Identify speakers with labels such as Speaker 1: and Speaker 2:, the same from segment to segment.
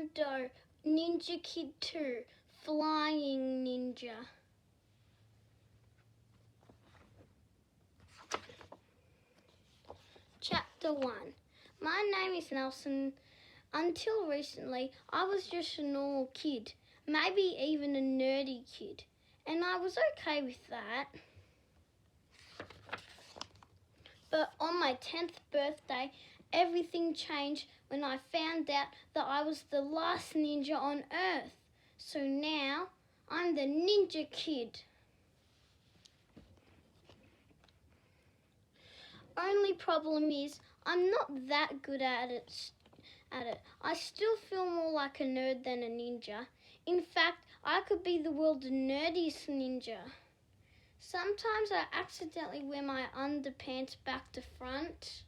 Speaker 1: Naruto, Ninja Kid 2, Flying Ninja. Chapter 1. My name is Nelson. Until recently, I was just a normal kid, maybe even a nerdy kid, and I was okay with that. But on my 10th birthday, everything changed when I found out that I was the last ninja on Earth. So now, I'm the Ninja Kid. Only problem is, I'm not that good at it. I still feel more like a nerd than a ninja. In fact, I could be the world's nerdiest ninja. Sometimes I accidentally wear my underpants back to front.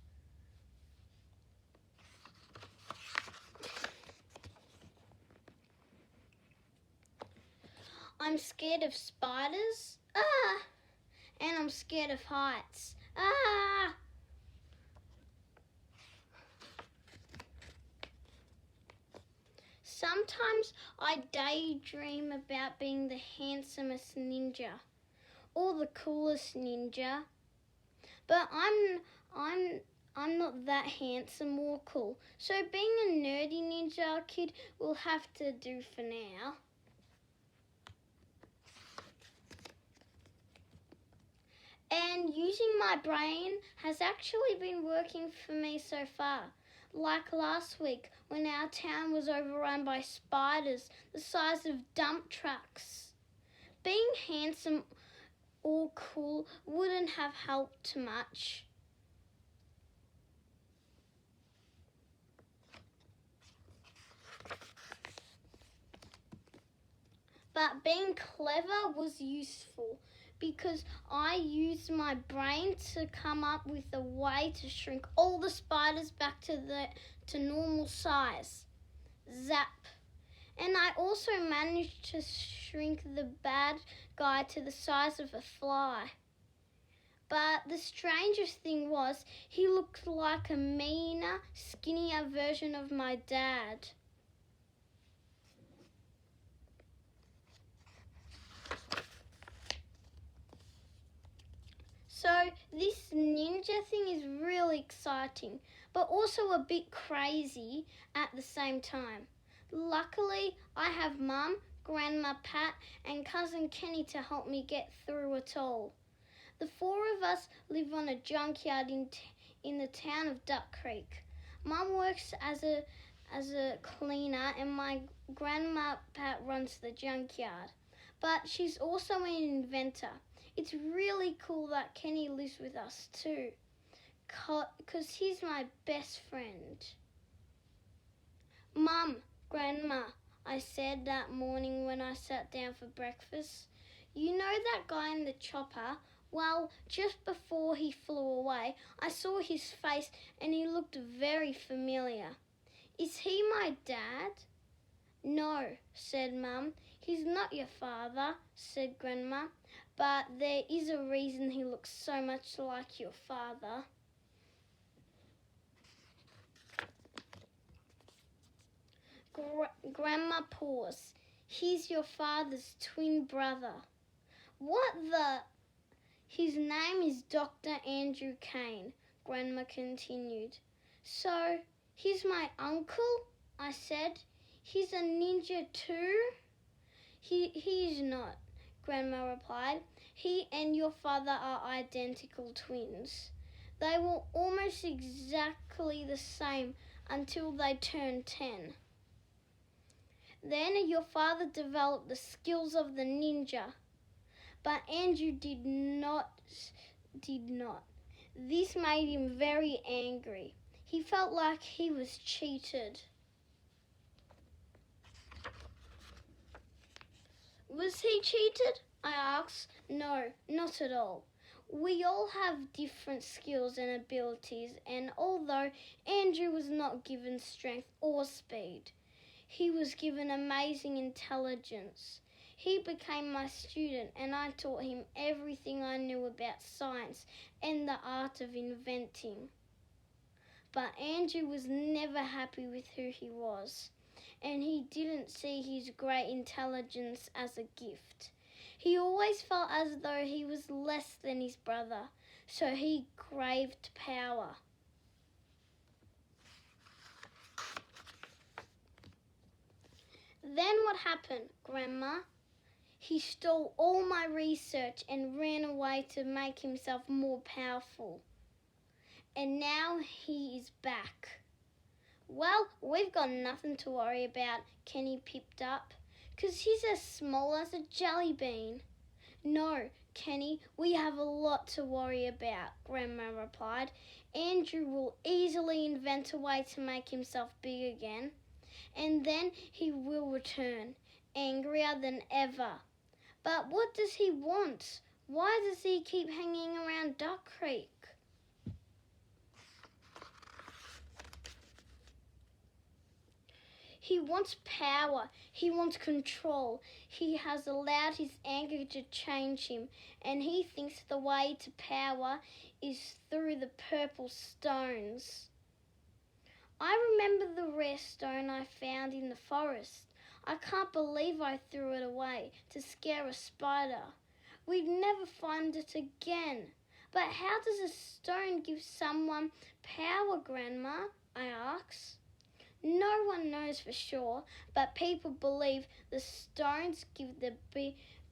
Speaker 1: I'm scared of spiders. And I'm scared of heights. Sometimes I daydream about being the handsomest ninja or the coolest ninja. But I'm not that handsome or cool. So being a nerdy ninja kid will have to do for now. And using my brain has actually been working for me so far. Like last week when our town was overrun by spiders the size of dump trucks. Being handsome or cool wouldn't have helped much. But being clever was useful because I used my brain to come up with a way to shrink all the spiders back to normal size. Zap. And I also managed to shrink the bad guy to the size of a fly. But the strangest thing was he looked like a meaner, skinnier version of my dad. So this ninja thing is really exciting, but also a bit crazy at the same time. Luckily, I have Mum, Grandma Pat and Cousin Kenny to help me get through it all. The four of us live on a junkyard in the town of Duck Creek. Mum works as a cleaner and my Grandma Pat runs the junkyard. But she's also an inventor. It's really cool that Kenny lives with us too, 'cause he's my best friend. Mum, Grandma, I said that morning when I sat down for breakfast, you know that guy in the chopper? Well, just before he flew away, I saw his face and he looked very familiar. Is he my dad? No, said Mum. He's not your father, said Grandma, but there is a reason he looks so much like your father. Grandma paused. He's your father's twin brother. What the? His name is Dr. Andrew Kane, Grandma continued. So, he's my uncle? I said. He's a ninja too? He's not, Grandma replied. He and your father are identical twins. They were almost exactly the same until they turned 10. Then your father developed the skills of the ninja, but Andrew did not. This made him very angry. He felt like he was cheated. Was he cheated? I asked. No, not at all. We all have different skills and abilities, and although Andrew was not given strength or speed, he was given amazing intelligence. He became my student and I taught him everything I knew about science and the art of inventing. But Andrew was never happy with who he was. and he didn't see his great intelligence as a gift. He always felt as though he was less than his brother, so he craved power. Then what happened, Grandma? He stole all my research and ran away to make himself more powerful. And now he is back. Well, we've got nothing to worry about, Kenny pipped up, 'cause he's as small as a jelly bean. No, Kenny, we have a lot to worry about, Grandma replied. Andrew will easily invent a way to make himself big again, and then he will return, angrier than ever. But what does he want? Why does he keep hanging around Duck Creek? He wants power. He wants control. He has allowed his anger to change him, and he thinks the way to power is through the purple stones. I remember the rare stone I found in the forest. I can't believe I threw it away to scare a spider. We'd never find it again. But how does a stone give someone power, Grandma? I asked. No one knows for sure, but people believe the stones give the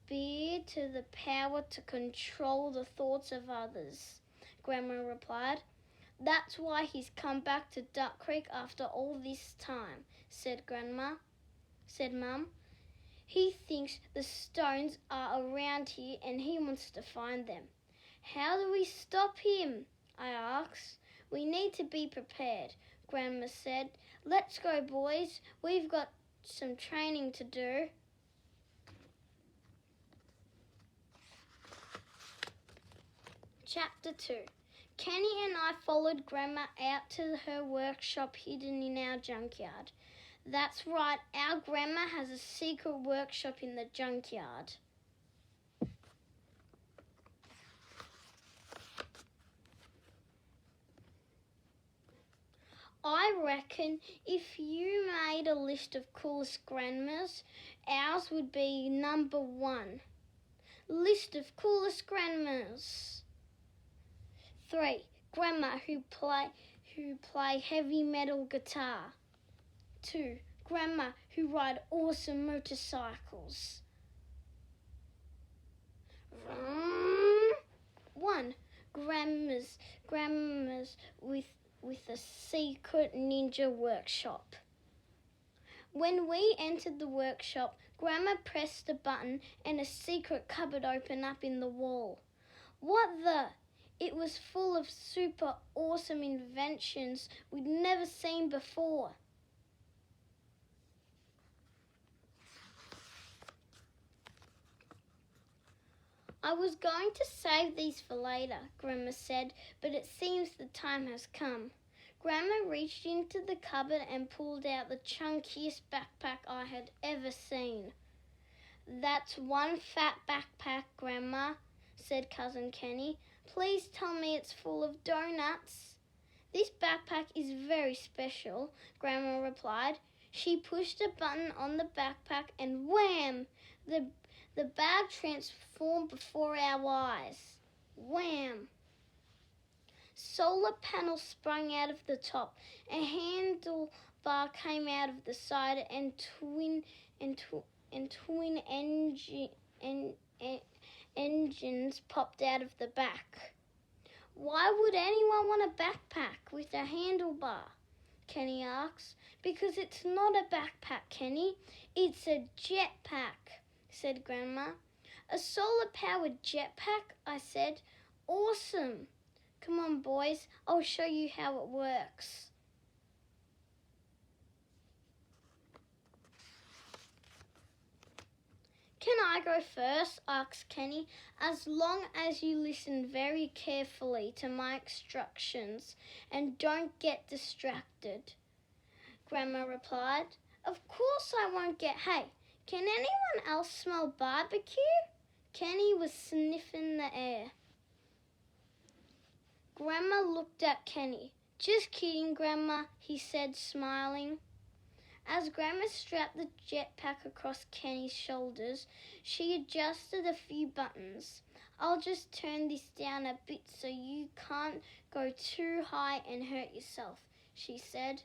Speaker 1: beard to the power to control the thoughts of others, Grandma replied. That's why he's come back to Duck Creek after all this time, said Mum. He thinks the stones are around here and he wants to find them. How do we stop him? I asked. We need to be prepared, Grandma said. Let's go, boys. We've got some training to do. Chapter 2. Kenny and I followed Grandma out to her workshop hidden in our junkyard. That's right, our Grandma has a secret workshop in the junkyard. I reckon if you made a list of coolest grandmas, ours would be number 1. List of coolest grandmas. 3. Grandma who play heavy metal guitar. 2. Grandma who ride awesome motorcycles. 1. Grandmas with a secret ninja workshop. When we entered the workshop, Grandma pressed a button and a secret cupboard opened up in the wall. What the? It was full of super awesome inventions we'd never seen before. I was going to save these for later, Grandma said, but it seems the time has come. Grandma reached into the cupboard and pulled out the chunkiest backpack I had ever seen. That's one fat backpack, Grandma, said Cousin Kenny. Please tell me it's full of donuts. This backpack is very special, Grandma replied. She pushed a button on the backpack and wham! The bag transformed before our eyes. Wham! Solar panels sprung out of the top. A handlebar came out of the side and twin engines popped out of the back. Why would anyone want a backpack with a handlebar? Kenny asked. Because it's not a backpack, Kenny. It's a jetpack, said Grandma. A solar-powered jetpack, I said. Awesome. Come on, boys. I'll show you how it works. Can I go first? Asked Kenny. As long as you listen very carefully to my instructions and don't get distracted, Grandma replied. Of course I won't get... Hey, can anyone else smell barbecue? Kenny was sniffing the air. Grandma looked at Kenny. Just kidding, Grandma, he said, smiling. As Grandma strapped the jetpack across Kenny's shoulders, she adjusted a few buttons. I'll just turn this down a bit so you can't go too high and hurt yourself, she said.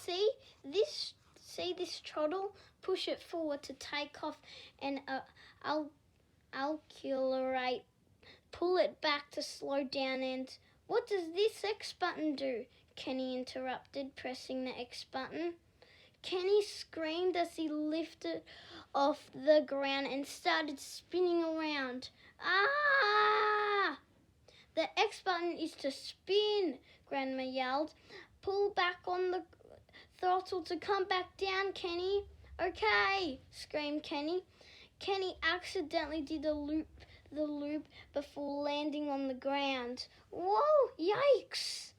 Speaker 1: See this throttle? Push it forward to take off and I'll accelerate. Pull it back to slow down and... What does this X button do? Kenny interrupted, pressing the X button. Kenny screamed as he lifted off the ground and started spinning around. Ah! The X button is to spin, Grandma yelled. Pull back on the throttle to come back down, Kenny. Okay, screamed Kenny. Kenny accidentally did the loop before landing on the ground. Whoa, yikes!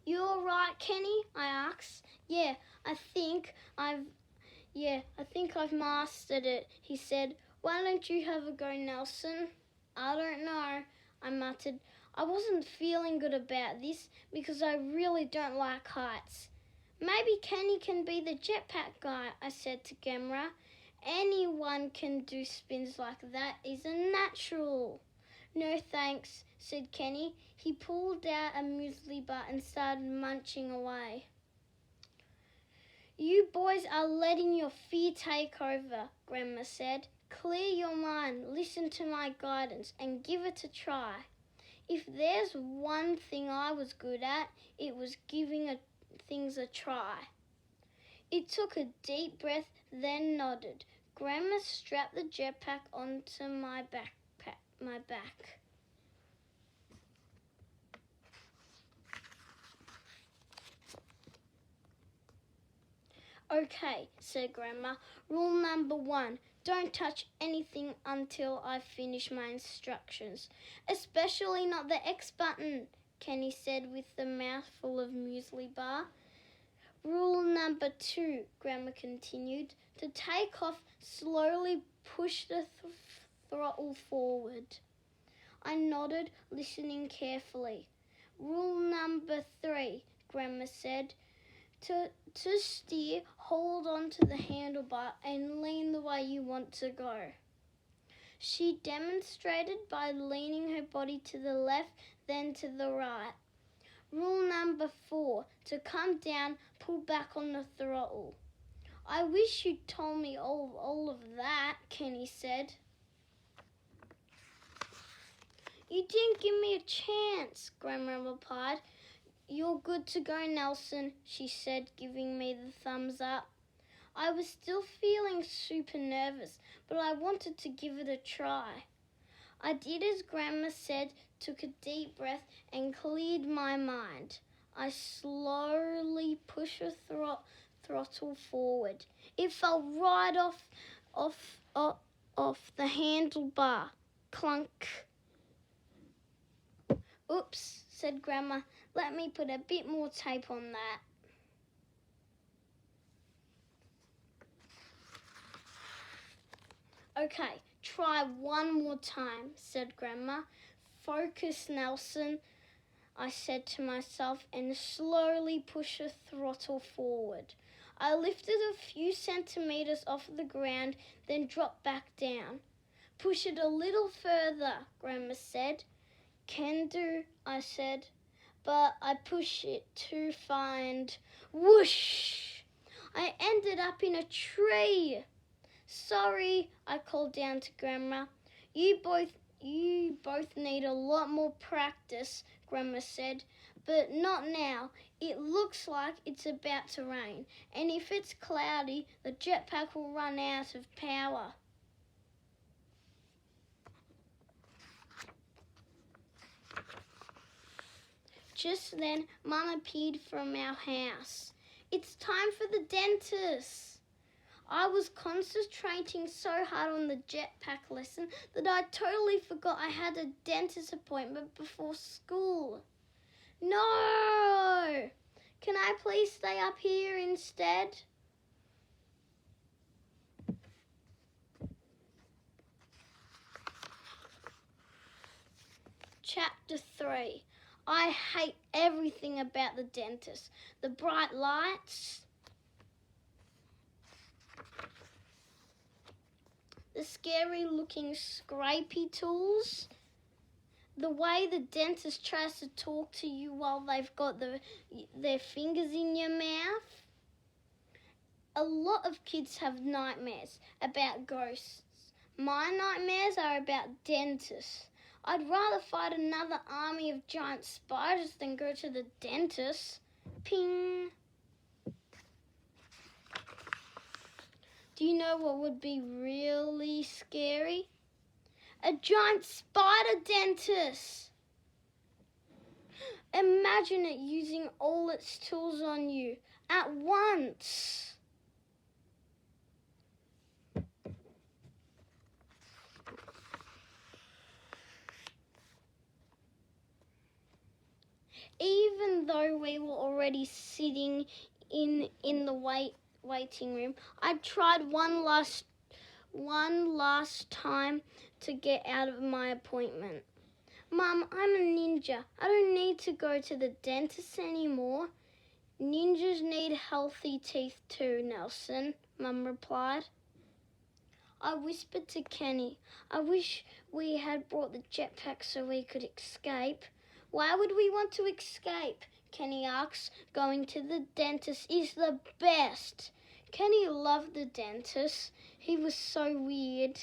Speaker 1: You all right, Kenny? I asked. Yeah, I think I've mastered it, he said. Why don't you have a go, Nelson? I don't know, I muttered. I wasn't feeling good about this because I really don't like heights. Maybe Kenny can be the jetpack guy, I said to Gemra. Anyone can do spins like that, isn't natural. No thanks, said Kenny. He pulled out a muesli bar and started munching away. You boys are letting your fear take over, Grandma said. Clear your mind, listen to my guidance and give it a try. If there's one thing I was good at, it was giving things a try. It took a deep breath, then nodded. Grandma strapped the jetpack onto my back. Okay, said Grandma. Rule number 1, don't touch anything until I finish my instructions. Especially not the X button, Kenny said with a mouthful of muesli bar. Rule number 2, Grandma continued. To take off, slowly push the throttle forward. I nodded, listening carefully. Rule number 3, Grandma said. To steer, hold on to the handlebar and lean the way you want to go. She demonstrated by leaning her body to the left, then to the right. Rule number 4, to come down, pull back on the throttle. I wish you'd told me all of that, Kenny said. You didn't give me a chance, Grandma replied. You're good to go, Nelson, she said, giving me the thumbs up. I was still feeling super nervous, but I wanted to give it a try. I did as Grandma said, took a deep breath and cleared my mind. I slowly pushed the throttle forward. It fell right off the handlebar. Clunk. Oops, said Grandma. Let me put a bit more tape on that. Okay, try one more time, said Grandma. Focus, Nelson, I said to myself, and slowly pushed the throttle forward. I lifted a few centimetres off the ground, then dropped back down. Push it a little further, Grandma said. Can do, I said. But I pushed it too far and whoosh! I ended up in a tree. Sorry, I called down to Grandma. You both need a lot more practice, Grandma said, but not now. It looks like it's about to rain, and if it's cloudy, the jetpack will run out of power. Just then, Mum appeared from our house. It's time for the dentist. I was concentrating so hard on the jetpack lesson that I totally forgot I had a dentist appointment before school. No! Can I please stay up here instead? Chapter 3. I hate everything about the dentist. The bright lights, the scary looking scrapey tools, the way the dentist tries to talk to you while they've got their fingers in your mouth. A lot of kids have nightmares about ghosts. My nightmares are about dentists. I'd rather fight another army of giant spiders than go to the dentist. Ping. Do you know what would be really scary? A giant spider dentist. Imagine it using all its tools on you at once. Even though we were already sitting in the waiting room, I tried one last time to get out of my appointment. Mum, I'm a ninja. I don't need to go to the dentist anymore. Ninjas need healthy teeth too, Nelson, Mum replied. I whispered to Kenny, I wish we had brought the jetpack so we could escape. Why would we want to escape? Kenny asked. Going to the dentist is the best. Kenny loved the dentist. He was so weird.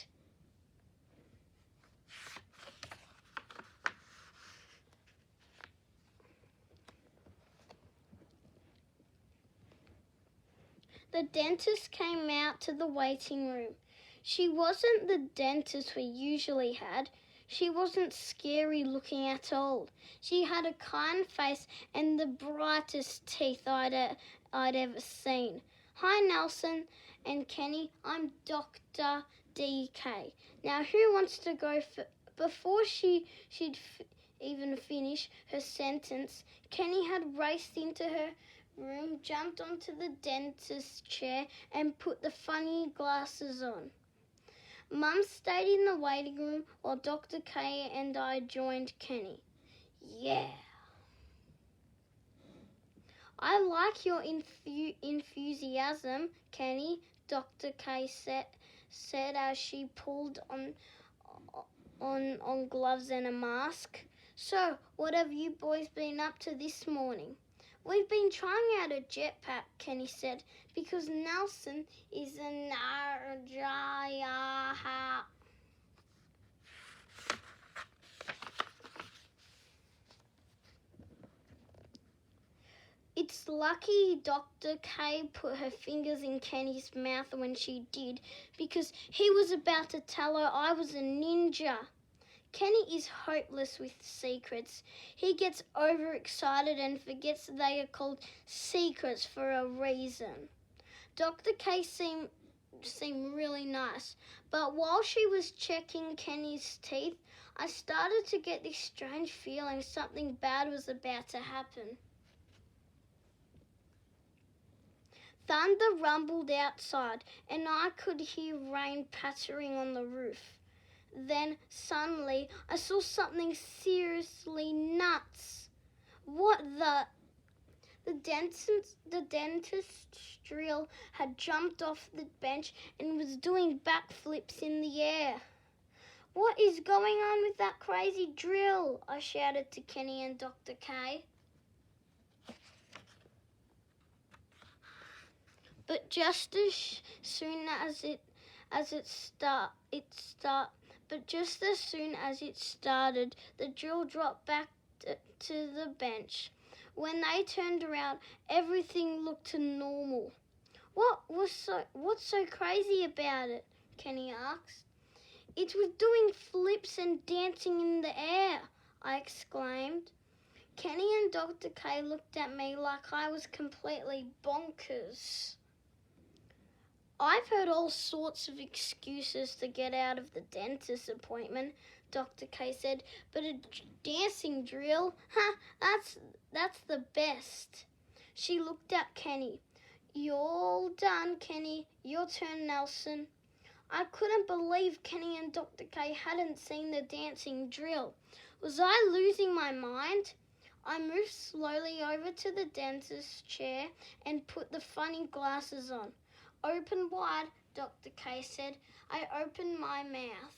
Speaker 1: The dentist came out to the waiting room. She wasn't the dentist we usually had. She wasn't scary looking at all. She had a kind face and the brightest teeth I'd ever seen. Hi, Nelson and Kenny. I'm Dr. DK. Now, who wants to go Before she'd even finish her sentence, Kenny had raced into her room, jumped onto the dentist's chair and put the funny glasses on. Mum stayed in the waiting room while Dr. K and I joined Kenny. Yeah. I like your enthusiasm, Kenny, Dr. K said as she pulled on gloves and a mask. So, what have you boys been up to this morning? We've been trying out a jetpack, Kenny said, because Nelson is a Narjaya. It's lucky Dr. K put her fingers in Kenny's mouth when she did, because he was about to tell her I was a ninja. Kenny is hopeless with secrets. He gets overexcited and forgets they are called secrets for a reason. Dr. K seemed really nice, but while she was checking Kenny's teeth, I started to get this strange feeling something bad was about to happen. Thunder rumbled outside and I could hear rain pattering on the roof. Then, suddenly, I saw something seriously nuts. What the dentist's drill had jumped off the bench and was doing backflips in the air. What is going on with that crazy drill? I shouted to Kenny and Dr. K. But just as soon as it started, the drill dropped back to the bench. When they turned around, everything looked normal. What's so crazy about it? Kenny asked. It was doing flips and dancing in the air, I exclaimed. Kenny and Dr. K looked at me like I was completely bonkers. I've heard all sorts of excuses to get out of the dentist appointment, Dr. K said, but a dancing drill? That's the best. She looked at Kenny. You're all done, Kenny. Your turn, Nelson. I couldn't believe Kenny and Dr. K hadn't seen the dancing drill. Was I losing my mind? I moved slowly over to the dentist's chair and put the funny glasses on. Open wide, Dr. K said. I opened my mouth.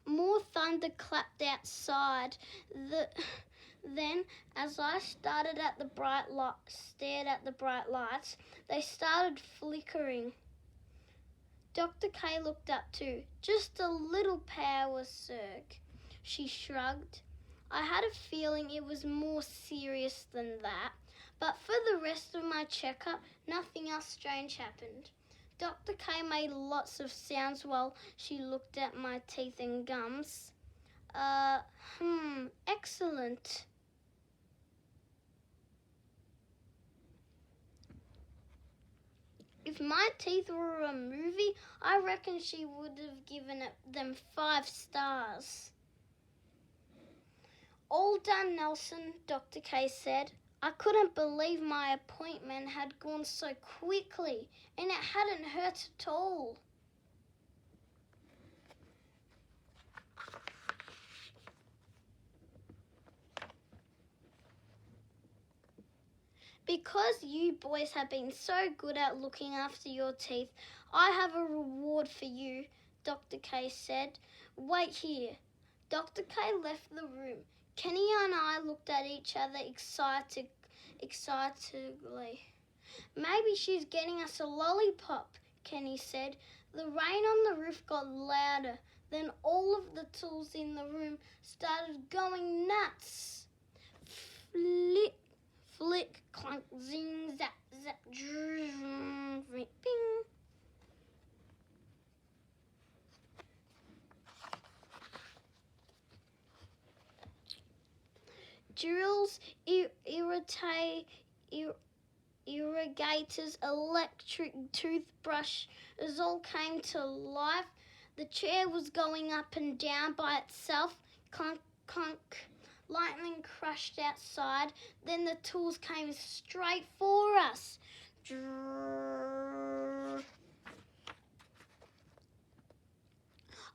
Speaker 1: More thunder clapped outside. Then, as I stared at the bright lights, they started flickering. Dr. K looked up too. Just a little power surge. She shrugged. I had a feeling it was more serious than that, but for the rest of my checkup, nothing else strange happened. Dr. K made lots of sounds while she looked at my teeth and gums. Excellent. If my teeth were a movie, I reckon she would have given them 5 stars. All done, Nelson, Dr. K said. I couldn't believe my appointment had gone so quickly, and it hadn't hurt at all. Because you boys have been so good at looking after your teeth, I have a reward for you, Dr. K said. Wait here. Dr. K left the room. Kenny and I looked at each other excitedly. Maybe she's getting us a lollipop, Kenny said. The rain on the roof got louder. Then all of the tools in the room started going nuts. Flick, flick, clunk, zing, zap, zap, ping. Drills, irrigators, electric toothbrushes all came to life. The chair was going up and down by itself. Clunk, clunk. Lightning crashed outside. Then the tools came straight for us.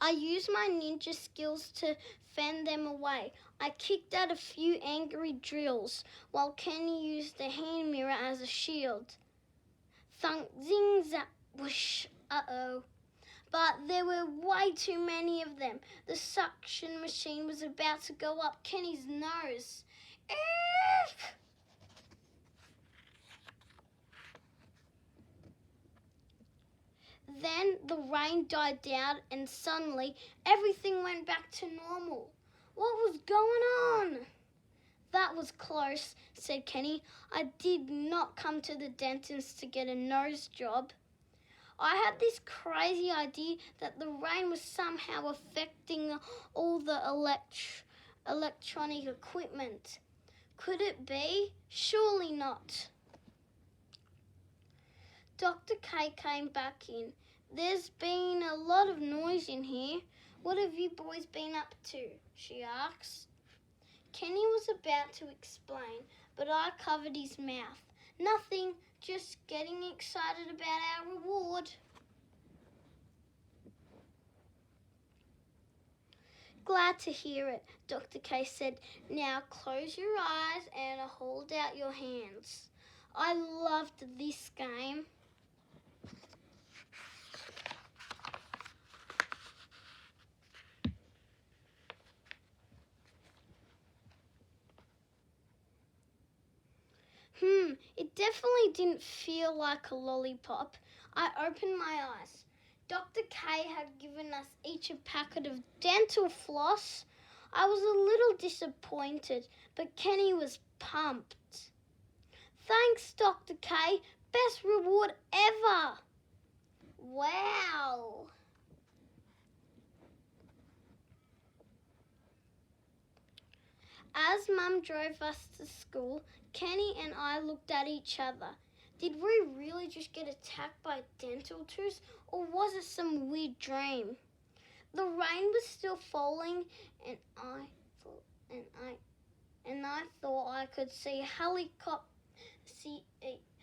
Speaker 1: I used my ninja skills to fend them away. I kicked out a few angry drills, while Kenny used the hand mirror as a shield. Thunk, zing, zap, whoosh, uh-oh. But there were way too many of them. The suction machine was about to go up Kenny's nose. Eek! Then the rain died down and suddenly everything went back to normal. What was going on? That was close, said Kenny. I did not come to the dentist to get a nose job. I had this crazy idea that the rain was somehow affecting all the electronic equipment. Could it be? Surely not. Dr. K came back in. There's been a lot of noise in here. What have you boys been up to? She asked. Kenny was about to explain, but I covered his mouth. Nothing, just getting excited about our reward. Glad to hear it, Dr. K said. Now close your eyes and hold out your hands. I loved this game. It definitely didn't feel like a lollipop. I opened my eyes. Dr. K had given us each a packet of dental floss. I was a little disappointed, but Kenny was pumped. Thanks, Dr. K. Best reward ever. Wow. As Mum drove us to school, Kenny and I looked at each other. Did we really just get attacked by dental tools, or was it some weird dream? The rain was still falling, and I I thought I could see a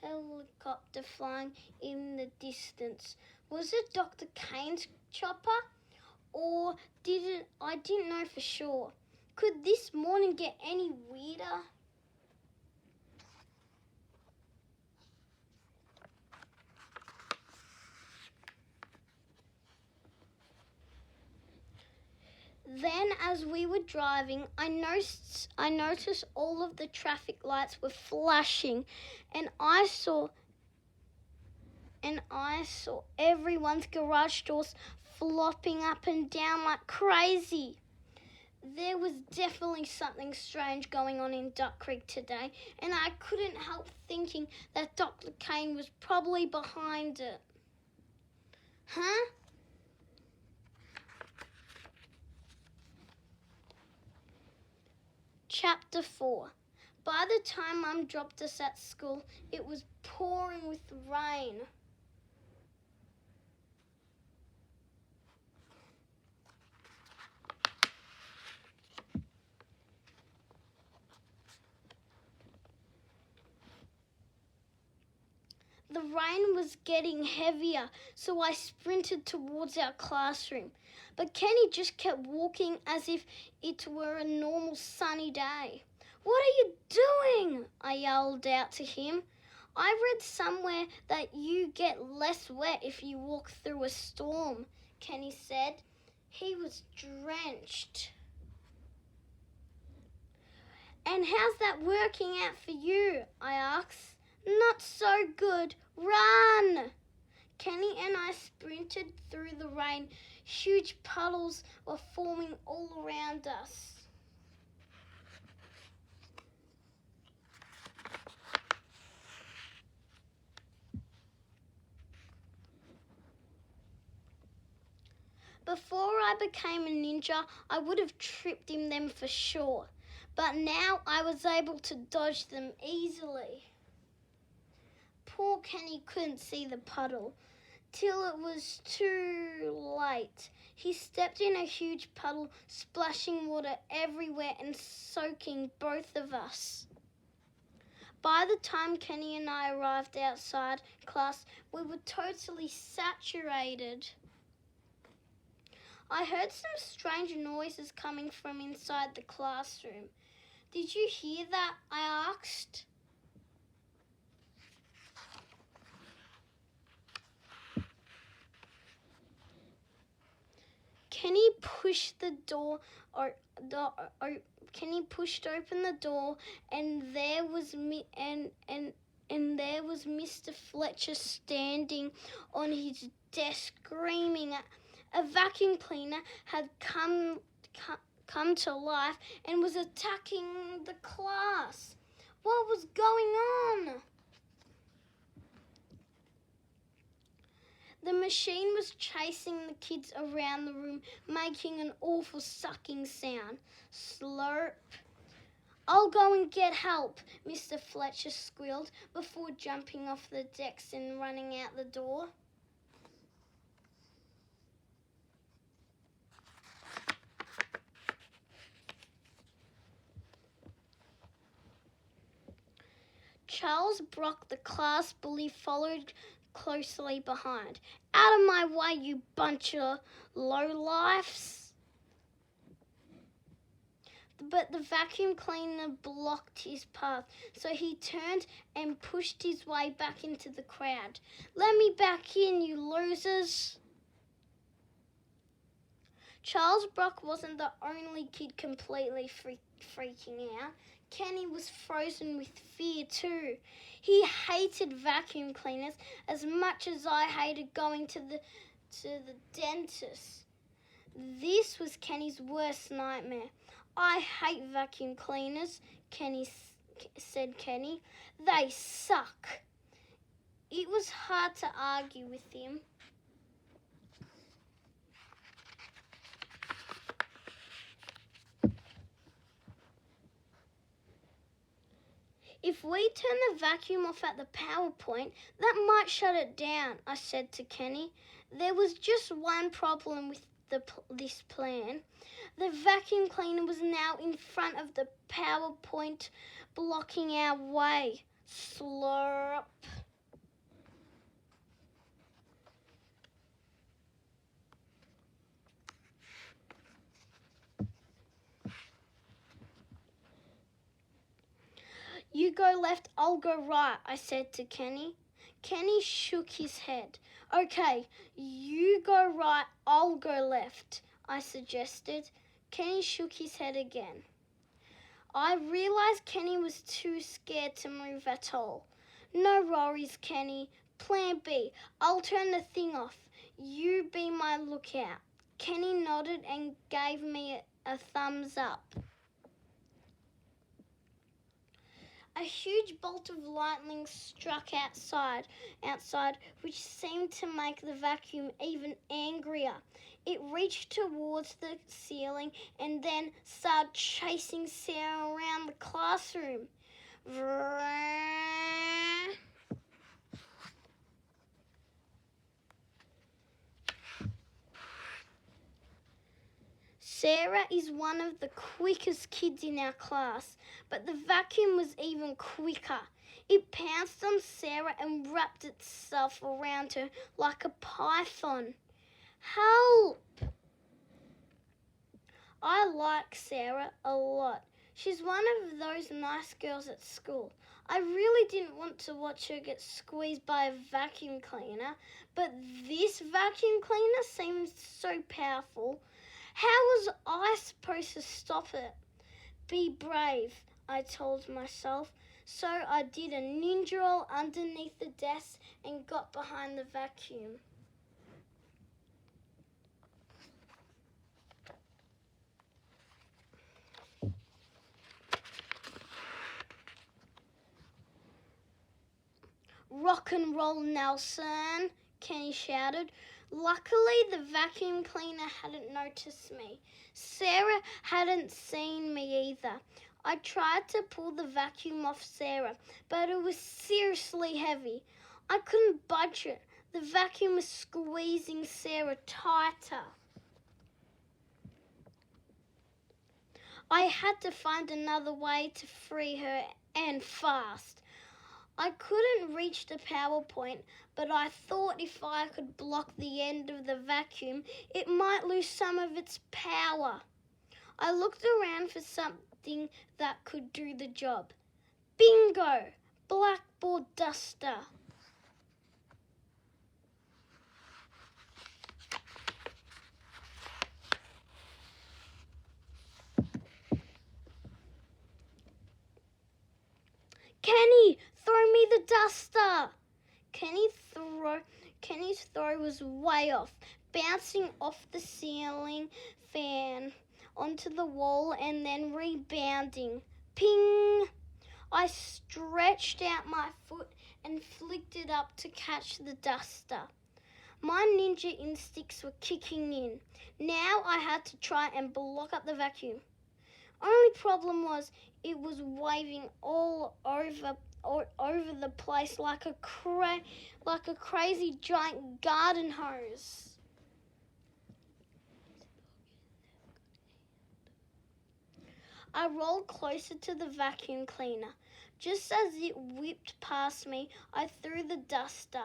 Speaker 1: helicopter flying in the distance. Was it Dr. Kane's chopper? Or I didn't know for sure. Could this morning get any weirder? Then as we were driving, I noticed all of the traffic lights were flashing, and I saw everyone's garage doors flopping up and down like crazy. There was definitely something strange going on in Duck Creek today, and I couldn't help thinking that Dr. Kane was probably behind it. Huh? Chapter 4. By the time Mum dropped us at school, it was pouring with rain. The rain was getting heavier, so I sprinted towards our classroom. But Kenny just kept walking as if it were a normal sunny day. "What are you doing?" I yelled out to him. "I read somewhere that you get less wet if you walk through a storm," Kenny said. He was drenched. "And how's that working out for you?" I asked. "Not so good. Run!" Kenny and I sprinted through the rain. Huge puddles were forming all around us. Before I became a ninja, I would have tripped in them for sure. But now I was able to dodge them easily. Poor Kenny couldn't see the puddle till it was too late. He stepped in a huge puddle, splashing water everywhere and soaking both of us. By the time Kenny and I arrived outside class, we were totally saturated. I heard some strange noises coming from inside the classroom. "Did you hear that?" I asked. Kenny pushed open the door, and there was Mr. Fletcher standing on his desk screaming. A vacuum cleaner had come to life and was attacking the class. What was going on? The machine was chasing the kids around the room, making an awful sucking sound. Slurp. "I'll go and get help," Mr. Fletcher squealed before jumping off the decks and running out the door. Charles Brock, the class bully, followed closely behind. "Out of my way, you bunch of lowlifes!" But the vacuum cleaner blocked his path, so he turned and pushed his way back into the crowd. "Let me back in, you losers!" Charles Brock wasn't the only kid completely freaking out. Kenny was frozen with fear too. He hated vacuum cleaners as much as I hated going to the dentist. This was Kenny's worst nightmare. "I hate vacuum cleaners," said Kenny. "They suck." It was hard to argue with him. "If we turn the vacuum off at the power point, that might shut it down," I said to Kenny. There was just one problem this plan. The vacuum cleaner was now in front of the PowerPoint, blocking our way. Slurp. You go left, I'll go right, I said to Kenny. Kenny shook his head. Okay, you go right, I'll go left, I suggested. Kenny shook his head again. I realised Kenny was too scared to move at all. No worries, Kenny. Plan B. I'll turn the thing off. You be my lookout. Kenny nodded and gave me a thumbs up. A huge bolt of lightning struck outside, which seemed to make the vacuum even angrier. It reached towards the ceiling and then started chasing Sarah around the classroom. Sarah is one of the quickest kids in our class, but the vacuum was even quicker. It pounced on Sarah and wrapped itself around her like a python. Help! I like Sarah a lot. She's one of those nice girls at school. I really didn't want to watch her get squeezed by a vacuum cleaner, but this vacuum cleaner seemed so powerful. How was I supposed to stop it? Be brave, I told myself. So I did a ninja roll underneath the desk and got behind the vacuum. Rock and roll, Nelson, Kenny shouted. Luckily, the vacuum cleaner hadn't noticed me. Sarah hadn't seen me either. I tried to pull the vacuum off Sarah, but it was seriously heavy. I couldn't budge it. The vacuum was squeezing Sarah tighter. I had to find another way to free her, and fast. I couldn't reach the PowerPoint, but I thought if I could block the end of the vacuum, it might lose some of its power. I looked around for something that could do the job. Bingo! Blackboard duster. Kenny, throw me the duster. Kenny's throw was way off, bouncing off the ceiling fan onto the wall and then rebounding. Ping! I stretched out my foot and flicked it up to catch the duster. My ninja instincts were kicking in. Now I had to try and block up the vacuum. Only problem was it was waving all over the place like a crazy giant garden hose. I rolled closer to the vacuum cleaner. Just as it whipped past me, I threw the duster.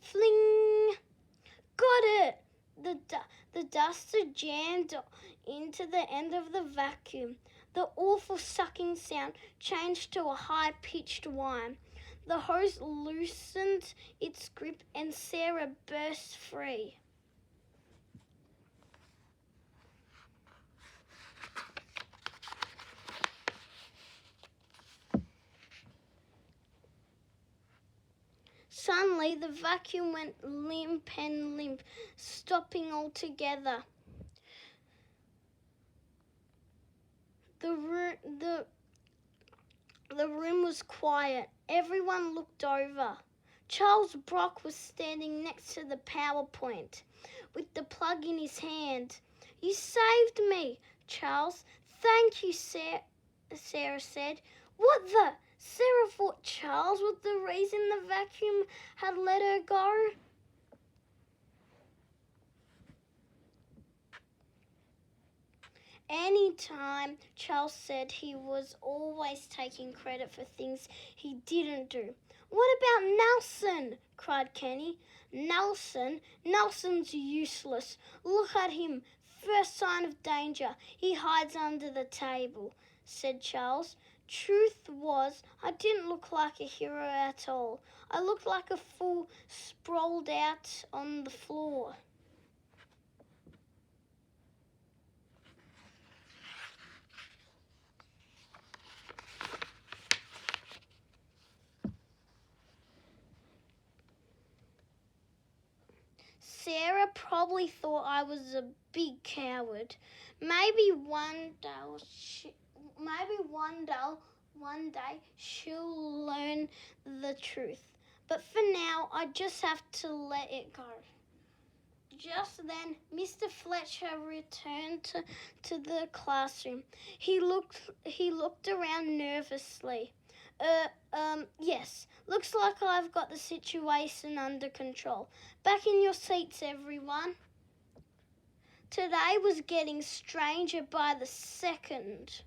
Speaker 1: Fling! Got it! The duster jammed into the end of the vacuum. The awful sucking sound changed to a high-pitched whine. The hose loosened its grip and Sarah burst free. Suddenly, the vacuum went limp, stopping altogether. The room was quiet. Everyone looked over. Charles Brock was standing next to the PowerPoint with the plug in his hand. You saved me, Charles. Thank you, Sarah said. What the? Sarah thought Charles was the reason the vacuum had let her go. any time, Charles said he was always taking credit for things he didn't do. What about Nelson? Cried Kenny. Nelson's useless. Look at him. First sign of danger, he hides under the table, said Charles. Truth was, I didn't look like a hero at all. I looked like a fool sprawled out on the floor. Sarah probably thought I was a big coward. Maybe one day she'll learn the truth. But for now, I just have to let it go. Just then, Mr. Fletcher returned to the classroom. He looked around nervously. Yes, looks like I've got the situation under control. Back in your seats, everyone. Today was getting stranger by the second.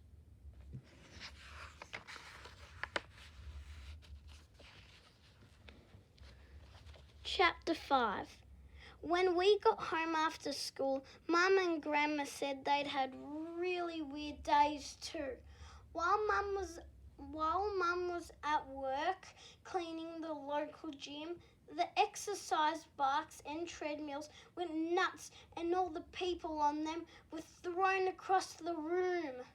Speaker 1: Chapter 5. When we got home after school, Mum and Grandma said they'd had really weird days too. While Mum was at work cleaning the local gym, the exercise bikes and treadmills went nuts and all the people on them were thrown across the room.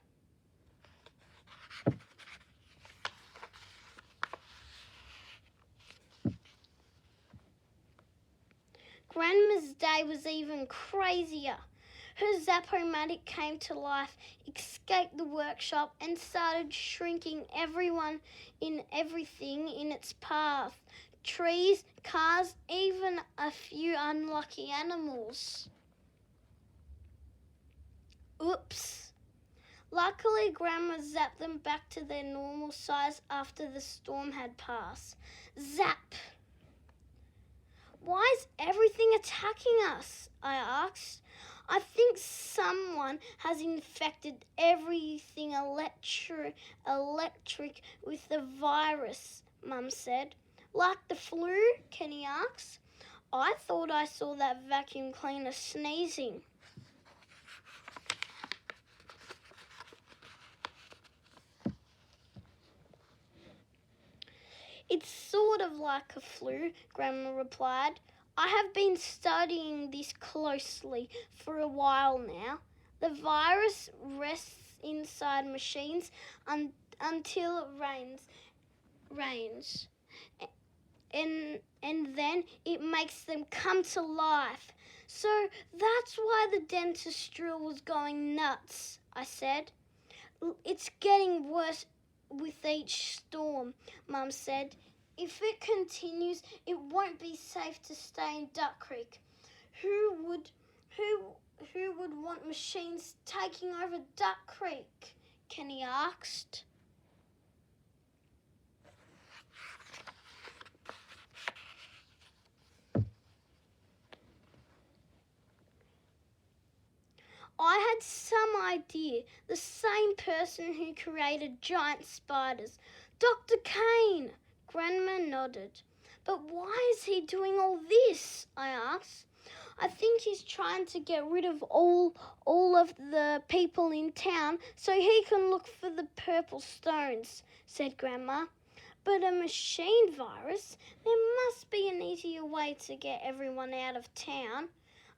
Speaker 1: Grandma's day was even crazier. Her Zap-O-Matic came to life, escaped the workshop and started shrinking everything in its path. Trees, cars, even a few unlucky animals. Oops. Luckily, Grandma zapped them back to their normal size after the storm had passed. Zap! Why is everything attacking us? I asked. I think someone has infected everything electric with the virus, Mum said. Like the flu? Kenny asked. I thought I saw that vacuum cleaner sneezing. It's sort of like a flu, Grandma replied. I have been studying this closely for a while now. The virus rests inside machines until it rains. And then it makes them come to life. So that's why the dentist drill was going nuts, I said. It's getting worse with each storm, Mum said. If it continues, it won't be safe to stay in Duck Creek. Who would want machines taking over Duck Creek? Kenny asked. I had some idea. The same person who created giant spiders. Dr. Kane. Grandma nodded. But why is he doing all this? I asked. I think he's trying to get rid of all of the people in town so he can look for the purple stones, said Grandma. But a machine virus? There must be an easier way to get everyone out of town,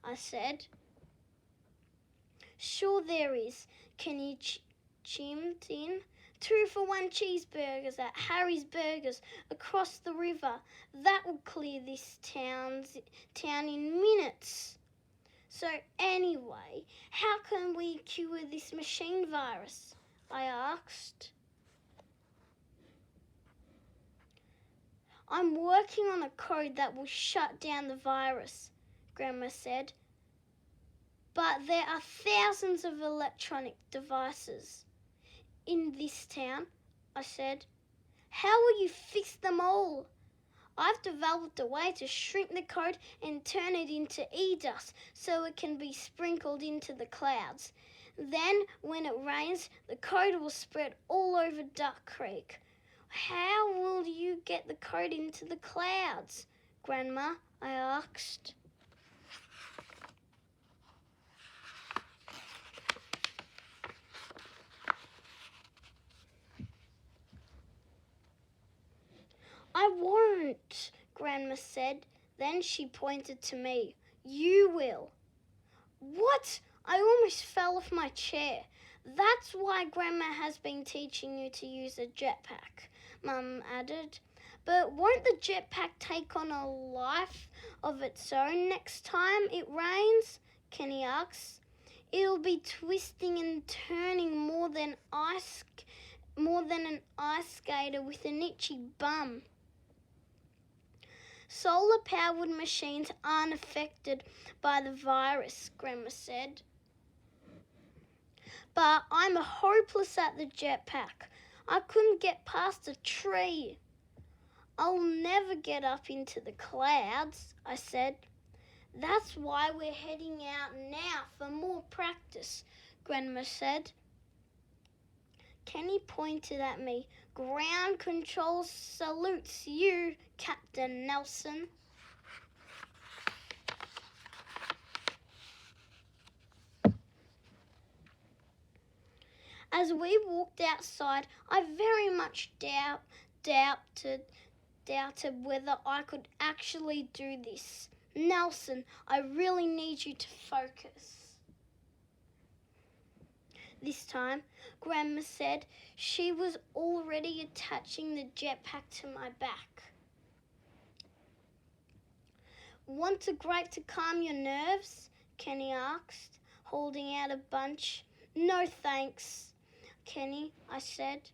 Speaker 1: I said. Sure there is, Kenny chimed in. 2-for-1 cheeseburgers at Harry's Burgers across the river. That will clear this town in minutes. So anyway, how can we cure this machine virus? I asked. I'm working on a code that will shut down the virus, Grandma said. But there are thousands of electronic devices in this town, I said. How will you fix them all? I've developed a way to shrink the code and turn it into e-dust so it can be sprinkled into the clouds. Then, when it rains, the coat will spread all over Duck Creek. How will you get the coat into the clouds, Grandma? I asked. I won't, Grandma said. Then she pointed to me. You will. What? I almost fell off my chair. That's why Grandma has been teaching you to use a jetpack, Mum added. But won't the jetpack take on a life of its own next time it rains? Kenny asked. It'll be twisting and turning more than an ice skater with an itchy bum. Solar-powered machines aren't affected by the virus, Grandma said. But I'm hopeless at the jetpack. I couldn't get past a tree. I'll never get up into the clouds, I said. That's why we're heading out now for more practice, Grandma said. Kenny pointed at me. Ground control salutes you, Captain Nelson. As we walked outside, I very much doubted whether I could actually do this. Nelson, I really need you to focus. This time, Grandma said. She was already attaching the jetpack to my back. Want a grape to calm your nerves? Kenny asked, holding out a bunch. No thanks, Kenny, I said.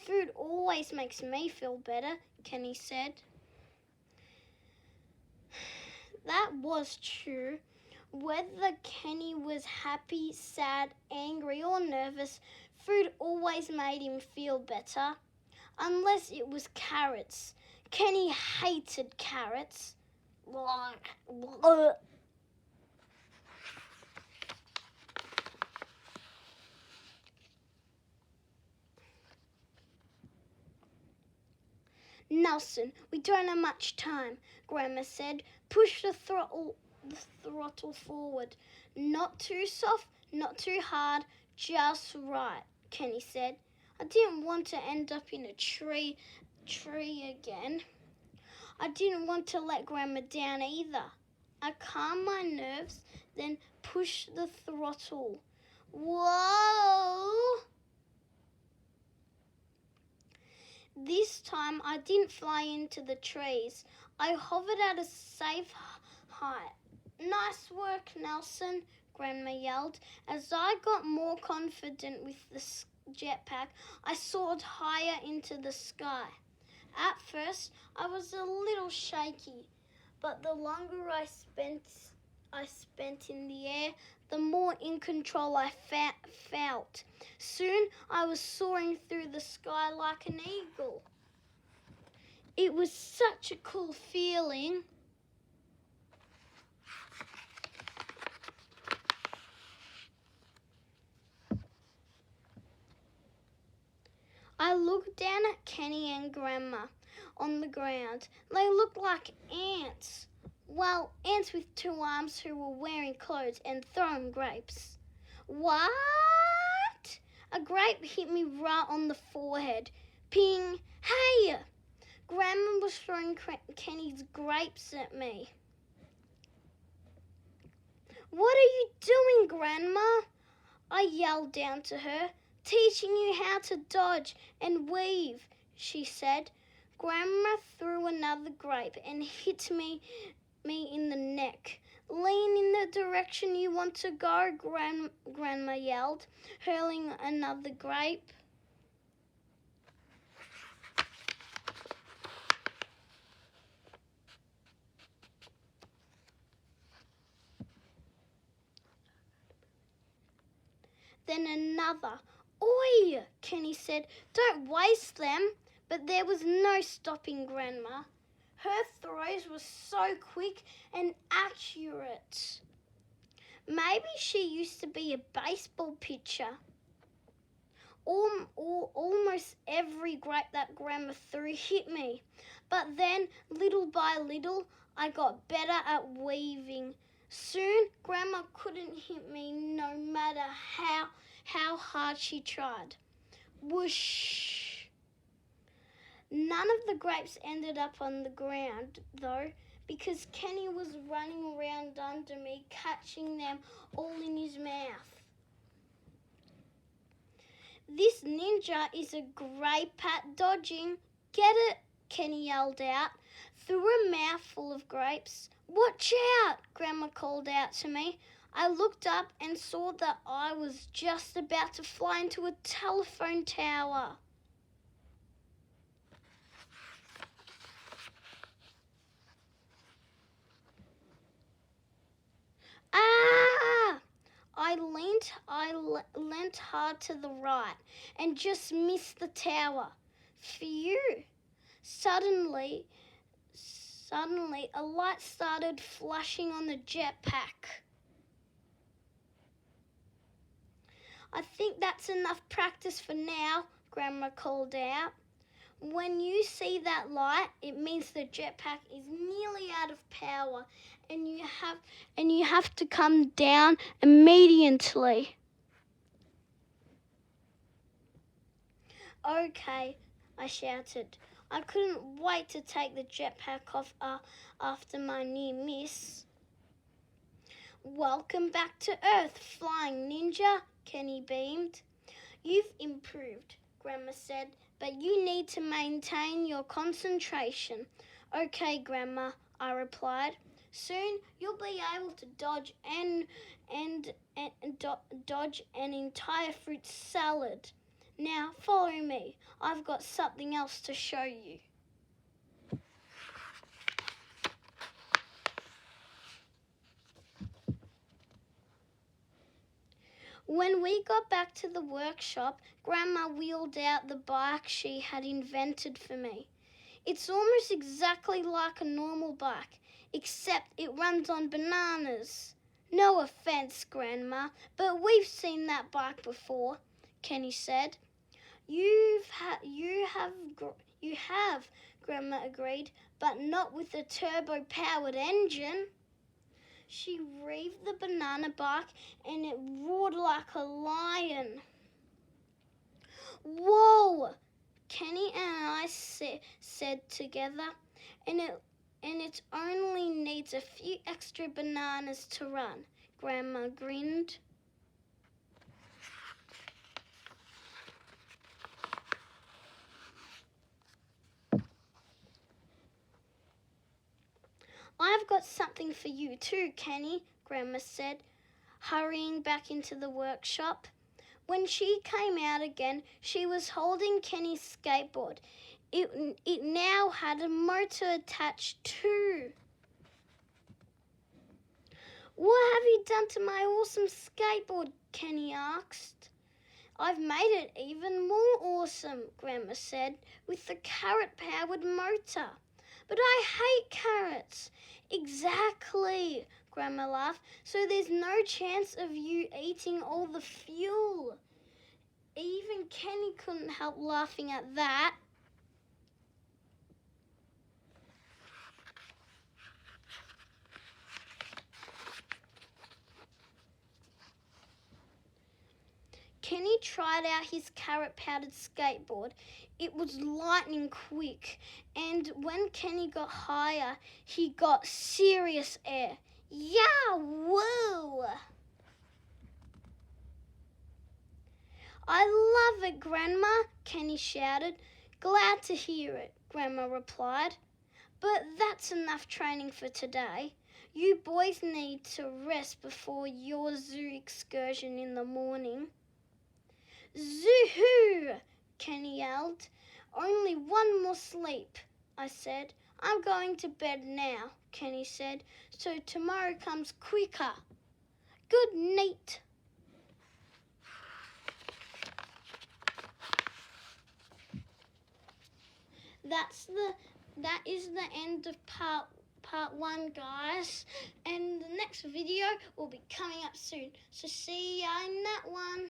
Speaker 1: Food always makes me feel better, Kenny said. That was true. Whether Kenny was happy, sad, angry or nervous, food always made him feel better. Unless it was carrots. Kenny hated carrots. Nelson, we don't have much time, Grandma said. Push the throttle forward. Not too soft, not too hard, just right, Kenny said. I didn't want to end up in a tree again. I didn't want to let Grandma down either. I calmed my nerves, then pushed the throttle. Whoa! This time I didn't fly into the trees. I hovered at a safe height. Nice work, Nelson, Grandma yelled. As I got more confident with the jetpack, I soared higher into the sky. At first, I was a little shaky, but the longer I spent in the air, the more in control I felt. Soon, I was soaring through the sky like an eagle. It was such a cool feeling. I looked down at Kenny and Grandma on the ground. They looked like ants. Well, ants with 2 arms who were wearing clothes and throwing grapes. What? A grape hit me right on the forehead. Ping! Hey! Grandma was throwing Kenny's grapes at me. What are you doing, Grandma? I yelled down to her. Teaching you how to dodge and weave, she said. Grandma threw another grape and hit me in the neck. Lean in the direction you want to go, Grandma yelled, hurling another grape. Then another. Oi, Kenny said, don't waste them. But there was no stopping Grandma. Her throws were so quick and accurate. Maybe she used to be a baseball pitcher. Almost every grape that Grandma threw hit me. But then, little by little, I got better at weaving. Soon, Grandma couldn't hit me no matter how hard she tried. Whoosh! None of the grapes ended up on the ground, though, because Kenny was running around under me, catching them all in his mouth. This ninja is a grape at dodging. Get it? Kenny yelled out, through a mouthful of grapes. Watch out! Grandma called out to me. I looked up and saw that I was just about to fly into a telephone tower. Ah! I leant hard to the right and just missed the tower. Phew! Suddenly, a light started flashing on the jetpack. I think that's enough practice for now, Grandma called out. When you see that light, it means the jetpack is nearly out of power and you have to come down immediately. Okay, I shouted. I couldn't wait to take the jetpack off after my near miss. Welcome back to Earth, flying ninja, Kenny beamed. You've improved, Grandma said, but you need to maintain your concentration. Okay, Grandma, I replied. Soon you'll be able to dodge dodge an entire fruit salad. Now follow me. I've got something else to show you. When we got back to the workshop, Grandma wheeled out the bike she had invented for me. It's almost exactly like a normal bike, except it runs on bananas. No offense, Grandma, but we've seen that bike before, Kenny said. You have, Grandma agreed, but not with a turbo-powered engine. She revved the banana bike and it roared like a lion. Whoa! Kenny and I said together, and it only needs a few extra bananas to run. Grandma grinned. I've got something for you too, Kenny, Grandma said, hurrying back into the workshop. When she came out again, she was holding Kenny's skateboard. It now had a motor attached too. What have you done to my awesome skateboard? Kenny asked. I've made it even more awesome, Grandma said, with the carrot-powered motor. But I hate carrots. Exactly, Grandma laughed. So there's no chance of you eating all the fuel. Even Kenny couldn't help laughing at that. Kenny tried out his carrot-powdered skateboard. It was lightning quick, and when Kenny got higher, he got serious air. Yah-woo! I love it, Grandma, Kenny shouted. Glad to hear it, Grandma replied. But that's enough training for today. You boys need to rest before your zoo excursion in the morning. Zoo-hoo! Kenny yelled. Only one more sleep, I said. I'm going to bed now, Kenny said, so tomorrow comes quicker. Good night. That is the end of part part 1, guys. And the next video will be coming up soon. So see ya in that one.